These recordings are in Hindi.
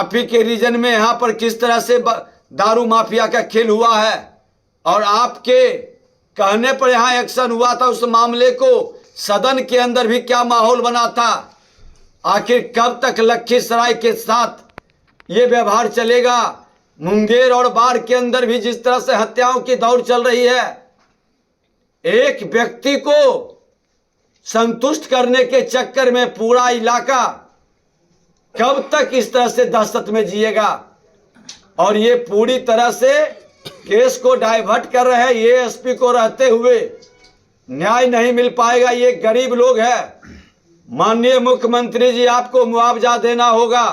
आप ही के रीजन में यहाँ पर किस तरह से दारू माफिया का खेल हुआ है, और आपके कहने पर यहाँ एक्शन हुआ था। उस मामले को सदन के अंदर भी क्या माहौल बना था। आखिर कब तक लखीसराय के साथ ये व्यवहार चलेगा। मुंगेर और बाढ़ के अंदर भी जिस तरह से हत्याओं की दौड़ चल रही है, एक व्यक्ति को संतुष्ट करने के चक्कर में पूरा इलाका कब तक इस तरह से दहशत में जिएगा। और ये पूरी तरह से केस को डाइवर्ट कर रहे हैं। ये एसपी को रहते हुए न्याय नहीं मिल पाएगा। ये गरीब लोग हैं। माननीय मुख्यमंत्री जी, आपको मुआवजा देना होगा,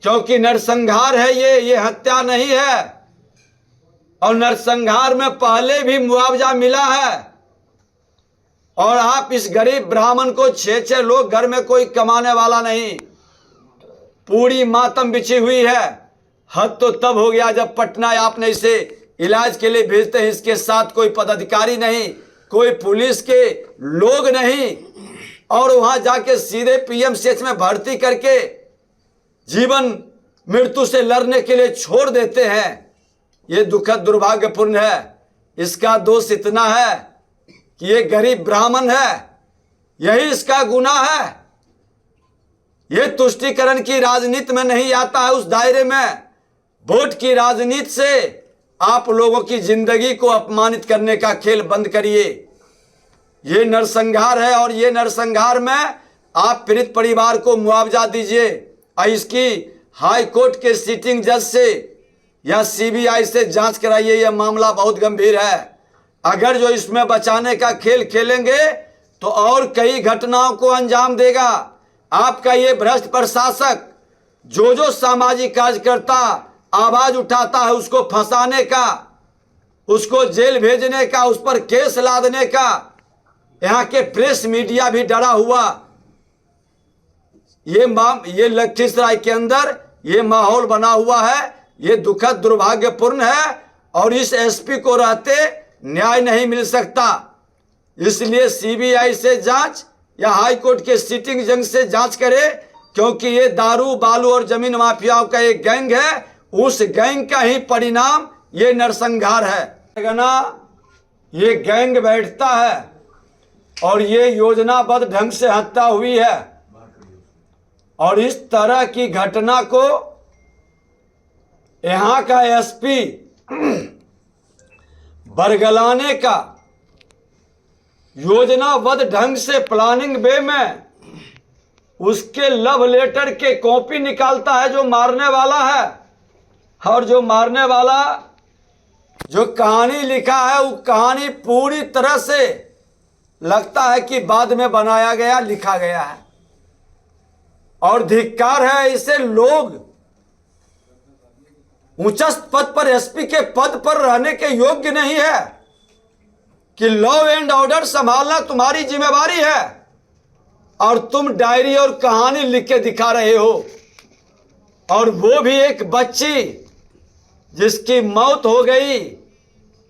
क्योंकि नरसंहार है ये हत्या नहीं है। और नरसंहार में पहले भी मुआवजा मिला है, और आप इस गरीब ब्राह्मण को 6-6 लोग, घर में कोई कमाने वाला नहीं, पूरी मातम बिछी हुई है। हद तो तब हो गया जब पटना आपने इसे इलाज के लिए भेजते हैं। इसके साथ कोई पदाधिकारी नहीं, कोई पुलिस के लोग नहीं, और वहां जाके सीधे पीएमसीएच में भर्ती करके जीवन मृत्यु से लड़ने के लिए छोड़ देते हैं। ये दुखद दुर्भाग्यपूर्ण है। इसका दोष इतना है कि ये गरीब ब्राह्मण है, यही इसका गुनाह है। ये तुष्टीकरण की राजनीति में नहीं आता है। उस दायरे में वोट की राजनीति से आप लोगों की जिंदगी को अपमानित करने का खेल बंद करिए। ये नरसंहार है, और ये नरसंहार में आप पीड़ित परिवार को मुआवजा दीजिए। और इसकी हाई कोर्ट के सिटिंग जज से या सीबीआई से जांच कराइए। यह मामला बहुत गंभीर है। अगर जो इसमें बचाने का खेल खेलेंगे तो और कई घटनाओं को अंजाम देगा। आपका ये भ्रष्ट प्रशासक जो सामाजिक कार्यकर्ता आवाज उठाता है, उसको फंसाने का, उसको जेल भेजने का, उस पर केस लादने का, यहाँ के प्रेस मीडिया भी डरा हुआ। ये लखीसराय के अंदर ये माहौल बना हुआ है। ये दुखद दुर्भाग्यपूर्ण है, और इस एसपी को रहते न्याय नहीं मिल सकता। इसलिए सीबीआई से जांच या हाई कोर्ट के सिटिंग जज से जांच करे, क्योंकि ये दारू बालू और जमीन माफियाओं का एक गैंग है। उस गैंग का ही परिणाम ये नरसंहार है ना। ये गैंग बैठता है, और ये योजनाबद्ध ढंग से हत्या हुई है। और इस तरह की घटना को यहाँ का एसपी बरगलाने का योजनाबद्ध ढंग से प्लानिंग वे में उसके लव लेटर के कॉपी निकालता है जो मारने वाला है। और जो मारने वाला जो कहानी लिखा है, वो कहानी पूरी तरह से लगता है कि बाद में बनाया गया, लिखा गया है। और धिक्कार है, इसे लोग उच्चस्थ पद पर, एसपी के पद पर रहने के योग्य नहीं है कि लॉ एंड ऑर्डर संभालना तुम्हारी जिम्मेवारी है, और तुम डायरी और कहानी लिख के दिखा रहे हो। और वो भी एक बच्ची जिसकी मौत हो गई,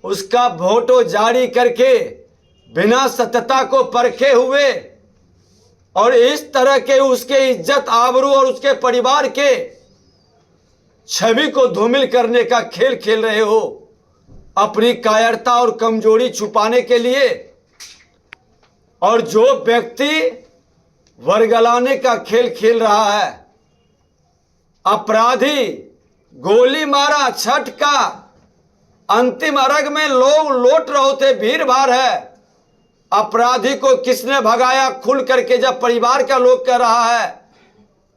उसका फोटो जारी करके बिना सत्यता को परखे हुए, और इस तरह के उसके इज्जत आबरू और उसके परिवार के छवि को धूमिल करने का खेल खेल रहे हो, अपनी कायरता और कमजोरी छुपाने के लिए। और जो व्यक्ति वर्गलाने का खेल खेल रहा है, अपराधी गोली मारा, छठ का अंतिम अर्घ में लोग लौट रहे थे, भीड़ भाड़ है। अपराधी को किसने भगाया खुल करके, जब परिवार का लोग कह रहा है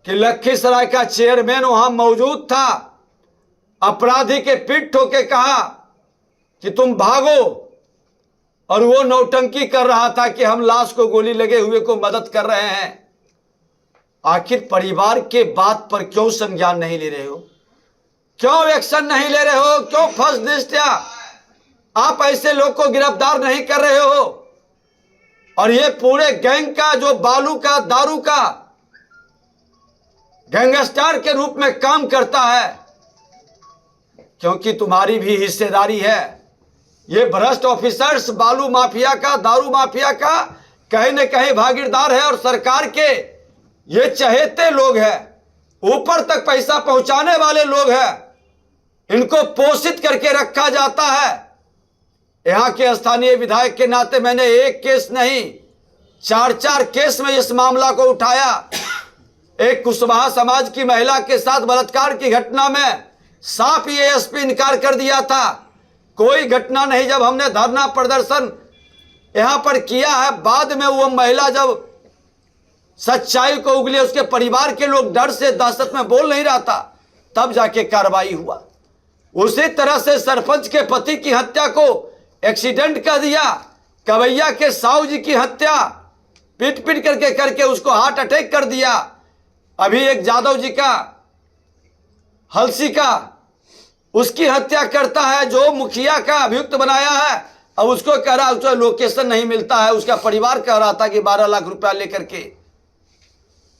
कि लखीसराय का चेयरमैन वहां मौजूद था। अपराधी के पीठ ठोके कहा कि तुम भागो, और वो नौटंकी कर रहा था कि हम लाश को गोली लगे हुए को मदद कर रहे हैं। आखिर परिवार के बात पर क्यों संज्ञान नहीं ले रहे हो, क्यों एक्शन नहीं ले रहे हो, क्यों फर्स्ट दृष्टया आप ऐसे लोग को गिरफ्तार नहीं कर रहे हो। और ये पूरे गैंग का जो बालू का दारू का गैंगस्टर के रूप में काम करता है, क्योंकि तुम्हारी भी हिस्सेदारी है। ये भ्रष्ट ऑफिसर्स बालू माफिया का, दारू माफिया का कहीं न कहीं भागीदार है, और सरकार के ये चहेते लोग हैं। ऊपर तक पैसा पहुंचाने वाले लोग हैं, इनको पोषित करके रखा जाता है। यहां के स्थानीय विधायक के नाते मैंने एक केस नहीं 4-4 केस में इस मामला को उठाया। एक कुशवाहा समाज की महिला के साथ बलात्कार की घटना में साफ ही एएसपी इनकार कर दिया था। कोई घटना नहीं, जब हमने धरना प्रदर्शन यहां पर किया है, बाद में वो महिला जब सच्चाई को उगले, उसके परिवार के लोग डर से दहशत में बोल नहीं रहा था, तब जाके कार्रवाई हुआ। उसी तरह से सरपंच के पति की हत्या को एक्सीडेंट कर दिया, कवैया के साहू जी की हत्या पीट पीट करके उसको हार्ट अटैक कर दिया। अभी एक जादव जी का हलसी का उसकी हत्या करता है, जो मुखिया का अभियुक्त बनाया है। अब उसको कह रहा, उसको लोकेशन नहीं मिलता है, उसका परिवार कह रहा था कि 12 लाख रुपया लेकर के।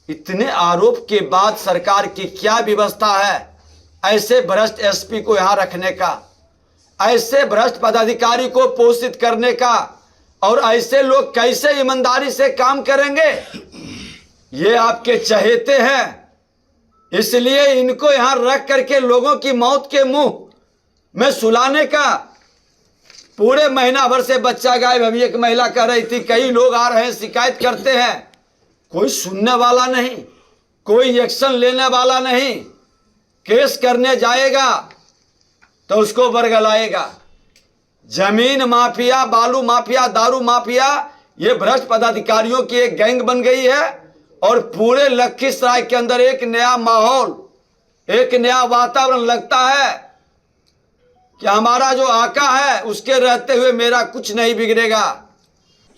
इतने आरोप के बाद सरकार की क्या व्यवस्था है ऐसे भ्रष्ट एसपी को यहां रखने का, ऐसे भ्रष्ट पदाधिकारी को पोषित करने का, और ऐसे लोग कैसे ईमानदारी से काम करेंगे? ये आपके चहेते हैं, इसलिए इनको यहां रख करके लोगों की मौत के मुंह में सुलाने का। पूरे महीना भर से बच्चा गायब। अभी एक महिला कह रही थी कई लोग आ रहे हैं शिकायत करते हैं, कोई सुनने वाला नहीं, कोई एक्शन लेने वाला नहीं। केस करने जाएगा तो उसको बरगलाएगा। जमीन माफिया, बालू माफिया, दारू माफिया, ये भ्रष्ट पदाधिकारियों की एक गैंग बन गई है। और पूरे लखीसराय के अंदर एक नया माहौल, एक नया वातावरण लगता है कि हमारा जो आका है उसके रहते हुए मेरा कुछ नहीं बिगड़ेगा।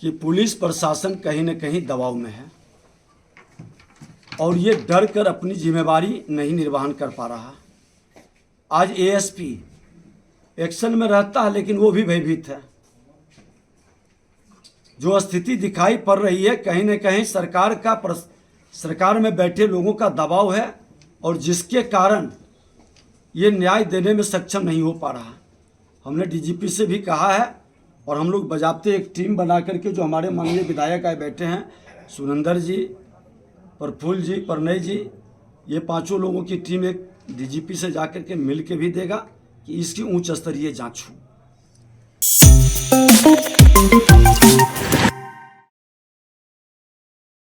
कि पुलिस प्रशासन कहीं न कहीं दबाव में है और ये डर कर अपनी जिम्मेवारी नहीं निर्वहन कर पा रहा। आज एएसपी एक्शन में रहता है लेकिन वो भी भयभीत है। जो स्थिति दिखाई पड़ रही है कहीं न कहीं सरकार में बैठे लोगों का दबाव है, और जिसके कारण ये न्याय देने में सक्षम नहीं हो पा रहा। हमने डीजीपी से भी कहा है और हम लोग बजाते एक टीम बना करके, जो हमारे माननीय विधायक आए बैठे हैं, सुरेंद्र जी, प्रफुल्ल जी, प्रणय जी, ये 5 लोगों की टीम एक डीजीपी से जाकर के मिल के भी देगा कि इसकी उच्च स्तरीय जांच हो।